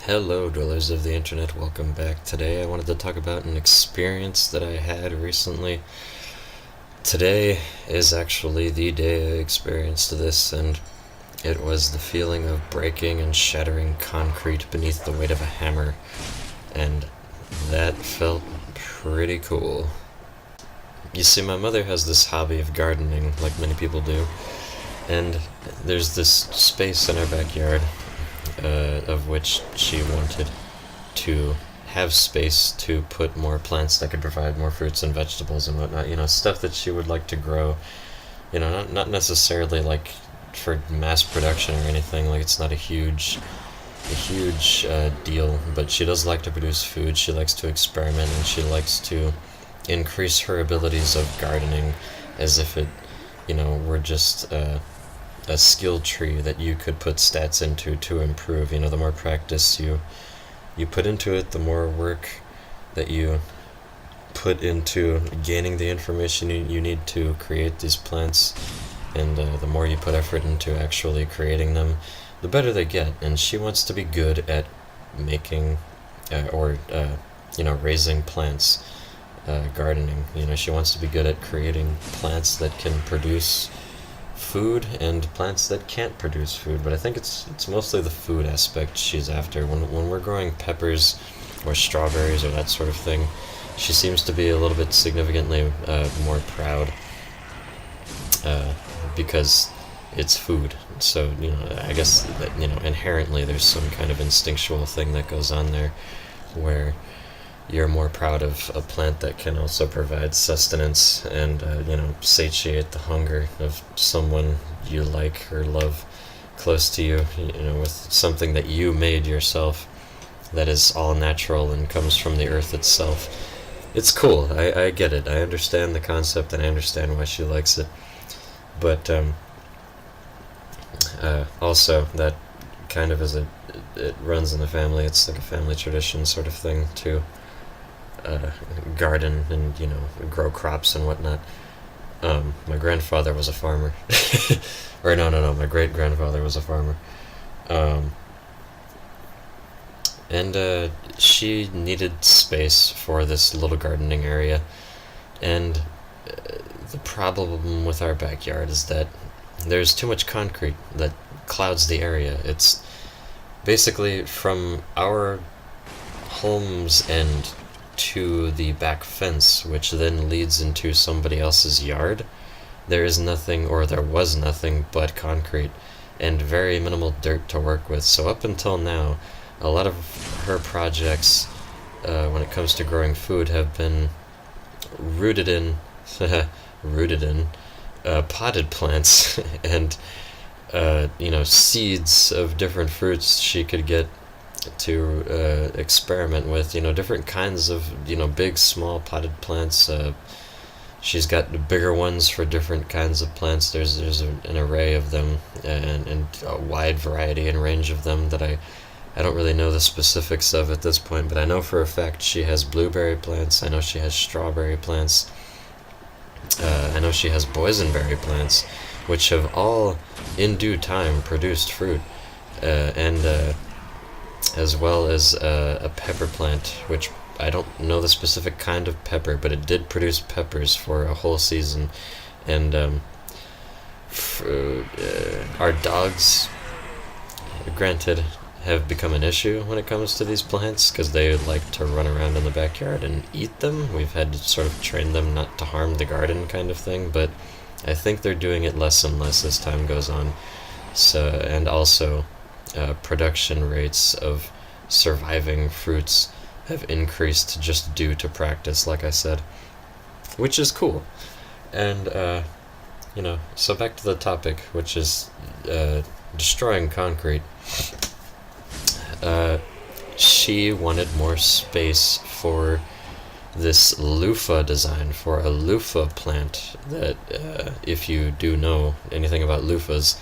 Hello, dwellers of the internet, welcome back. Today I wanted to talk about an experience that I had recently. Today is actually the day I experienced this, and it was the feeling of breaking and shattering concrete beneath the weight of a hammer, and that felt pretty cool. You see, my mother has this hobby of gardening, like many people do, and there's this space in our backyard of which she wanted to have space to put more plants that could provide more fruits and vegetables and whatnot. Stuff that she would like to grow. Not necessarily like for mass production or anything. Like it's not a huge deal, but she does like to produce food. She likes to experiment, and she likes to increase her abilities of gardening, as if it, were just a skill tree that you could put stats into to improve. The more practice you put into it, the more work that you put into gaining the information you need to create these plants, and the more you put effort into actually creating them, the better they get. And she wants to be good at making or raising plants, gardening. She wants to be good at creating plants that can produce food and plants that can't produce food. But I think it's mostly the food aspect she's after. When we're growing peppers or strawberries or that sort of thing, she seems to be a little bit significantly more proud, because it's food. So I guess that inherently there's some kind of instinctual thing that goes on there, where you're more proud of a plant that can also provide sustenance and satiate the hunger of someone you like or love close to you, with something that you made yourself, that is all natural and comes from the earth itself. It's cool. I get it. I understand the concept, and I understand why she likes it. But also, that kind of it runs in the family. It's like a family tradition sort of thing to garden and grow crops and whatnot. My grandfather was a farmer, or no, my great grandfather was a farmer, and she needed space for this little gardening area. And the problem with our backyard is that there's too much concrete that clouds the area. It's basically from our home's end to the back fence, which then leads into somebody else's yard. There is nothing, or there was nothing, but concrete and very minimal dirt to work with. So up until now, a lot of her projects, when it comes to growing food, have been rooted in potted plants and seeds of different fruits she could get to experiment with, different kinds of, big, small potted plants. She's got the bigger ones for different kinds of plants. There's an array of them, and a wide variety and range of them that I don't really know the specifics of at this point, but I know for a fact she has blueberry plants. I know she has strawberry plants. I know she has boysenberry plants, which have all, in due time, produced fruit, and as well as a pepper plant, which I don't know the specific kind of pepper, but it did produce peppers for a whole season. And our dogs, granted, have become an issue when it comes to these plants, because they like to run around in the backyard and eat them. We've had to sort of train them not to harm the garden, kind of thing, but I think they're doing it less and less as time goes on. So, and also production rates of surviving fruits have increased just due to practice, like I said, which is cool. And so back to the topic, which is destroying concrete. She wanted more space for this loofah design, for a loofah plant that, if you do know anything about loofahs,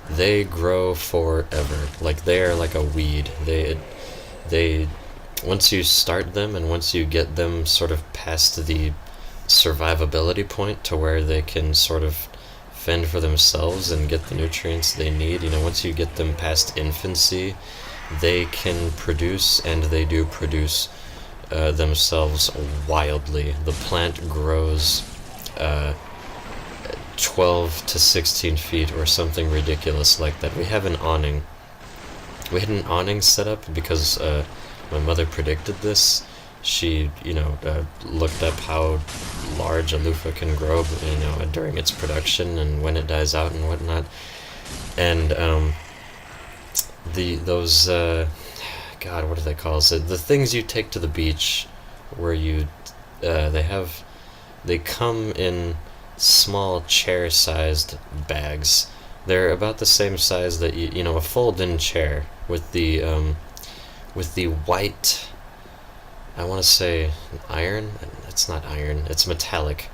they grow forever. Like, they are like a weed. They once you start them, and once you get them sort of past the survivability point to where they can sort of fend for themselves and get the nutrients they need, once you get them past infancy, they can produce, and they do produce themselves wildly. The plant grows 12 to 16 feet or something ridiculous like that. We have an awning. We had an awning set up because my mother predicted this. She, looked up how large a loofah can grow, during its production and when it dies out and whatnot. And God, what do they call it? The things you take to the beach, where they come in small chair-sized bags. They're about the same size that a fold-in chair with the white. I want to say iron. It's not iron. It's metallic.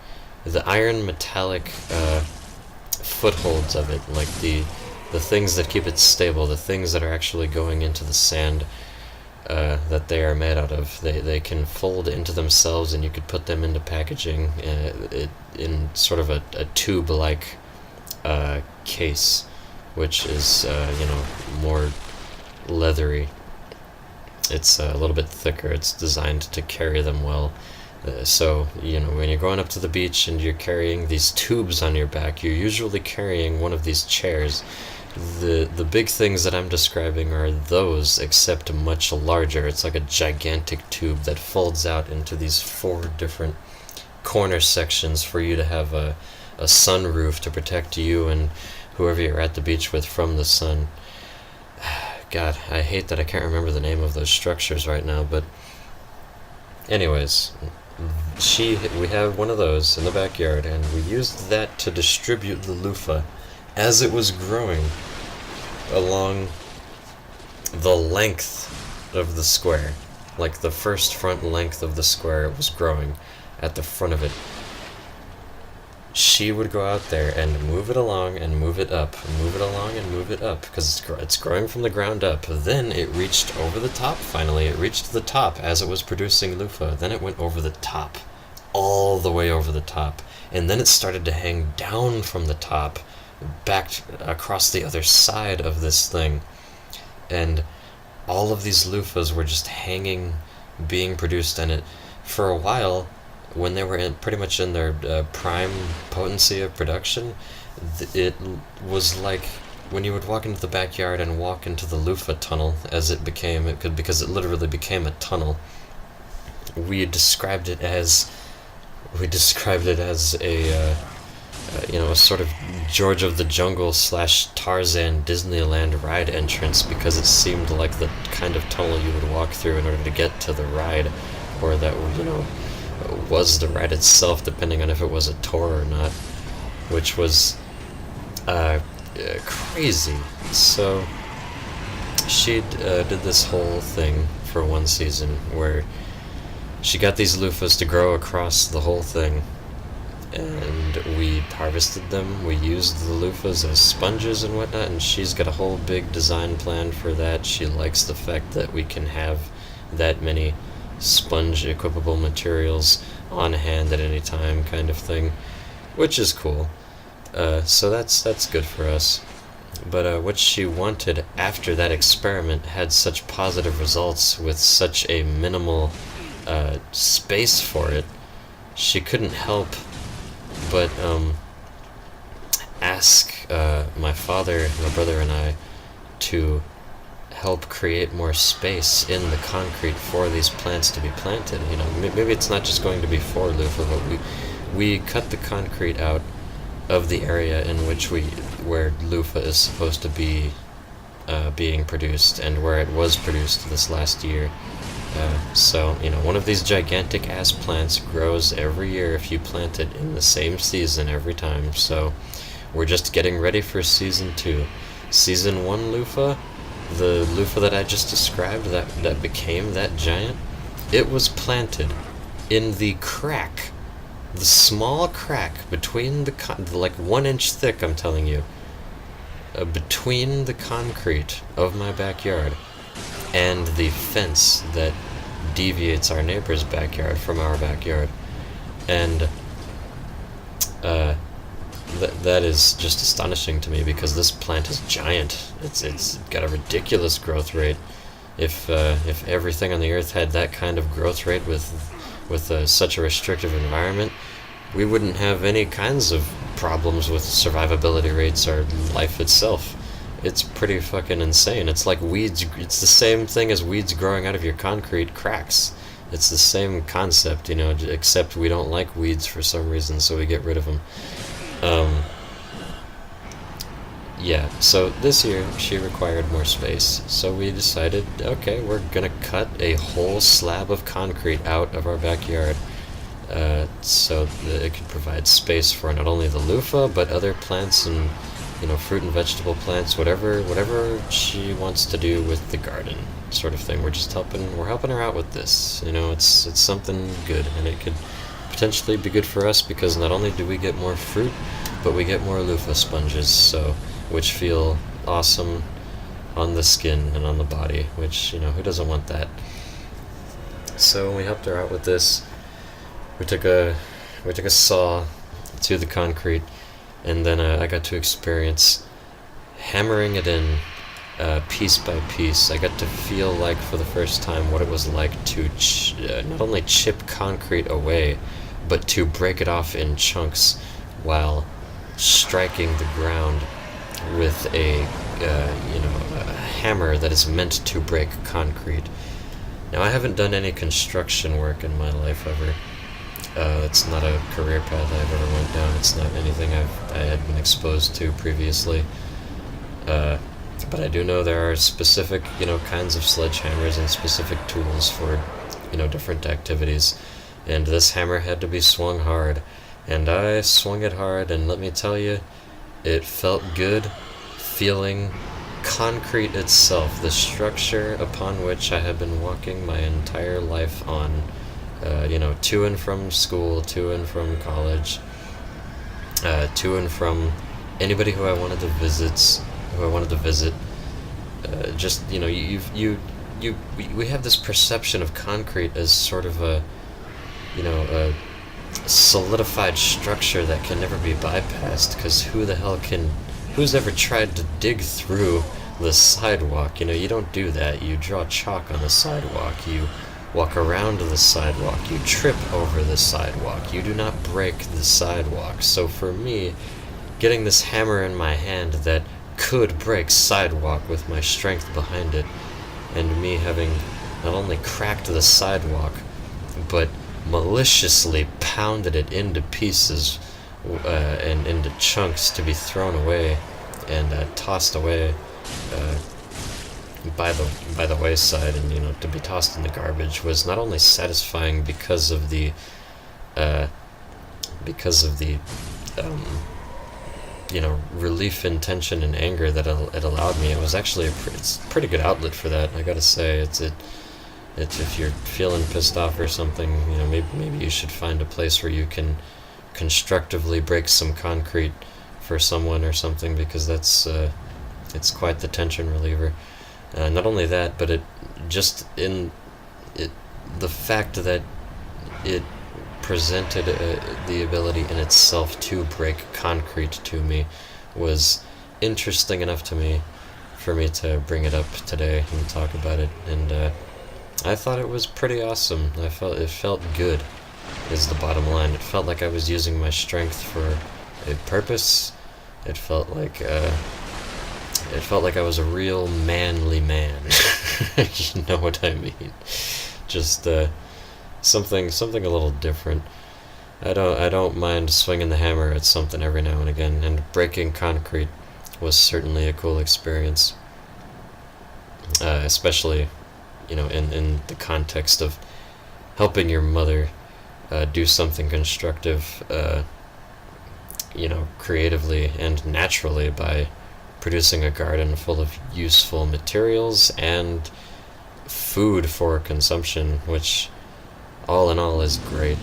The iron metallic footholds of it, like the things that keep it stable, the things that are actually going into the sand that they are made out of. They can fold into themselves, and you could put them into packaging in sort of a tube-like case, which is more leathery. It's a little bit thicker. It's designed to carry them well. So when you're going up to the beach and you're carrying these tubes on your back, you're usually carrying one of these chairs. The big things that I'm describing are those, except much larger. It's like a gigantic tube that folds out into these 4 different corner sections for you to have a sunroof to protect you and whoever you're at the beach with from the sun. God, I hate that I can't remember the name of those structures right now, but anyways, we have one of those in the backyard, and we used that to distribute the loofah as it was growing along the length of the square. Like the first front length of the square, it was growing at the front of it. She would go out there and move it along and move it up, move it along and move it up, because it's growing from the ground up. Then it reached over the top, finally. It reached the top as it was producing loofah. Then it went over the top, all the way over the top. And then it started to hang down from the top, back across the other side of this thing. And all of these loofahs were just hanging, being produced in it. For a while, when they were pretty much in their prime potency of production, it was like when you would walk into the backyard and walk into the loofah tunnel, as because it literally became a tunnel. We described it as a sort of George of the Jungle / Tarzan Disneyland ride entrance, because it seemed like the kind of tunnel you would walk through in order to get to the ride, or that was the ride itself, depending on if it was a tour or not, which was crazy. So she did this whole thing for one season where she got these loofahs to grow across the whole thing, and we harvested them. We used the loofahs as sponges and whatnot, and she's got a whole big design plan for that. She likes the fact that we can have that many sponge equipable materials on hand at any time, kind of thing, which is cool. So that's good for us. But what she wanted after that experiment had such positive results with such a minimal space for it, she couldn't help but ask my father, my brother, and I to help create more space in the concrete for these plants to be planted. Maybe it's not just going to be for loofah, but we cut the concrete out of the area in where loofah is supposed to be being produced, and where it was produced this last year. So one of these gigantic ass plants grows every year if you plant it in the same season every time. So we're just getting ready for season 2. Season 1 loofah, the loofah that I just described, that became that giant, it was planted in the small crack between like 1 inch thick, I'm telling you, between the concrete of my backyard and the fence that deviates our neighbor's backyard from our backyard. And that is just astonishing to me, because this plant is giant. It's got a ridiculous growth rate. If everything on the Earth had that kind of growth rate with such a restrictive environment, we wouldn't have any kinds of problems with survivability rates or life itself. It's pretty fucking insane. It's like weeds. It's the same thing as weeds growing out of your concrete cracks. It's the same concept, except we don't like weeds for some reason, so we get rid of them. Yeah, so this year she required more space, so we decided, okay, we're gonna cut a whole slab of concrete out of our backyard, so that it could provide space for not only the loofah, but other plants and, fruit and vegetable plants, whatever she wants to do with the garden, sort of thing. We're helping her out with this. It's something good, and it could potentially be good for us because not only do we get more fruit, but we get more loofah sponges, which feel awesome on the skin and on the body, which, who doesn't want that? So we helped her out with this. We took a saw to the concrete, and then I got to experience hammering it in piece by piece. I got to feel like for the first time what it was like to not only chip concrete away, but to break it off in chunks while striking the ground with a hammer that is meant to break concrete. Now, I haven't done any construction work in my life ever. It's not a career path I've ever went down. It's not anything I had been exposed to previously. But I do know there are specific, kinds of sledgehammers and specific tools for, different activities. And this hammer had to be swung hard. And I swung it hard, and let me tell you, it felt good feeling concrete itself, the structure upon which I have been walking my entire life on, to and from school, to and from college, to and from anybody who I wanted to visit. We have this perception of concrete as sort of a solidified structure that can never be bypassed, because who's ever tried to dig through the sidewalk? You don't do that. You draw chalk on the sidewalk, you walk around the sidewalk, you trip over the sidewalk, you do not break the sidewalk. So for me, getting this hammer in my hand that could break sidewalk with my strength behind it, and me having not only cracked the sidewalk, but maliciously pounded it into pieces and into chunks to be thrown away and tossed away by the wayside, and to be tossed in the garbage, was not only satisfying because of the relief in tension and anger that it allowed me. It was actually it's a pretty good outlet for that, I gotta say. It's if you're feeling pissed off or something, maybe you should find a place where you can constructively break some concrete for someone or something, because that's it's quite the tension reliever. Not only that, but the fact that it presented the ability in itself to break concrete to me was interesting enough to me for me to bring it up today and talk about it. And I thought it was pretty awesome. It felt good, is the bottom line. It felt like I was using my strength for a purpose. It felt like I was a real manly man. You know what I mean? Just something a little different. I don't mind swinging the hammer at something every now and again, and breaking concrete was certainly a cool experience. Especially, in the context of helping your mother do something constructive, creatively and naturally, by producing a garden full of useful materials and food for consumption, which all in all is great.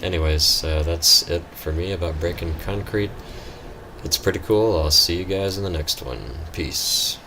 Anyways, that's it for me about breaking concrete. It's pretty cool. I'll see you guys in the next one. Peace.